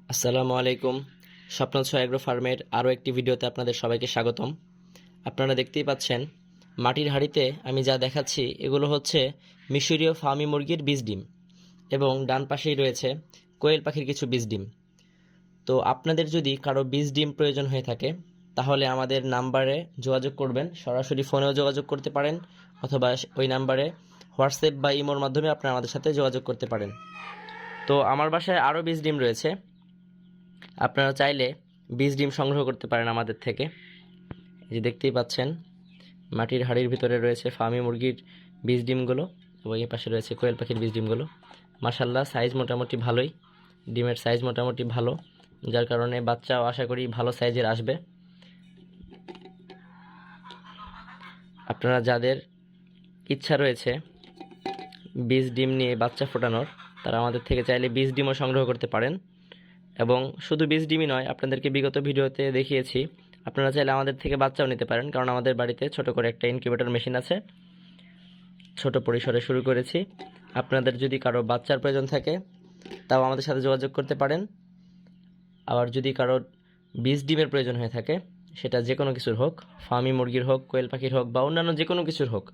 আসসালামু আলাইকুম। স্বপ্ন ছোঁয়া এগ্রো ফার্মের আরও একটি ভিডিওতে আপনাদের সবাইকে স্বাগতম। আপনারা দেখতেই পাচ্ছেন মাটির হাঁড়িতে আমি যা দেখাচ্ছি এগুলো হচ্ছে মিশরীয় ফার্মি মুরগির বীজ ডিম এবং ডান পাশেই রয়েছে কোয়েল পাখির কিছু বীজ ডিম। তো আপনাদের যদি কারো বীজ ডিম প্রয়োজন হয়ে থাকে তাহলে আমাদের নাম্বারে যোগাযোগ করবেন, সরাসরি ফোনেও যোগাযোগ করতে পারেন অথবা ওই নাম্বারে হোয়াটসঅ্যাপ বা ইমোর মাধ্যমে আপনারা আমাদের সাথে যোগাযোগ করতে পারেন। তো আমার বাসায় আরও বীজ ডিম রয়েছে, আপনারা চাইলে বীজ ডিম সংগ্রহ করতে পারেন আমাদের থেকে। এই যে দেখতেই পাচ্ছেন মাটির হাঁড়ির ভিতরে রয়েছে ফার্মি মুরগির বীজ ডিমগুলো এবং এই পাশে রয়েছে কোয়েল পাখির বীজ ডিমগুলো। মাশাল্লাহ, সাইজ মোটামুটি ভালোই, ডিমের সাইজ মোটামুটি ভালো, যার কারণে বাচ্চাও আশা করি ভালো সাইজের আসবে। আপনারা যাদের ইচ্ছা রয়েছে বীজ ডিম নিয়ে বাচ্চা ফোটানোর, তারা আমাদের থেকে চাইলে বীজ ডিমও সংগ্রহ করতে পারেন। এবং শুধু বীজ ডিমই নয়, আপনাদেরকে বিগত ভিডিওতে দেখিয়েছি আপনারা চাইলে আমাদের থেকে বাচ্চাও নিতে পারেন, কারণ আমাদের বাড়িতে ছোট করে একটা ইনকিউবেটর মেশিন আছে, ছোট পরিসরে শুরু করেছি। আপনাদের যদি কারো বাচ্চার প্রয়োজন থাকে তাও আমাদের সাথে যোগাযোগ করতে পারেন। আবার যদি কারো বীজ ডিমের প্রয়োজন হয়ে থাকে, সেটা যে কোনো কিছুর হোক, ফার্মি মুরগির হোক, কোয়েল পাখির হোক বা অন্যান্য যে কোনো কিছুর হোক,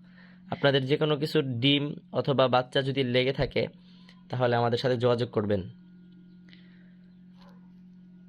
আপনাদের যে কোনো কিছুর ডিম অথবা বাচ্চা যদি লেগে থাকে তাহলে আমাদের সাথে যোগাযোগ করবেন।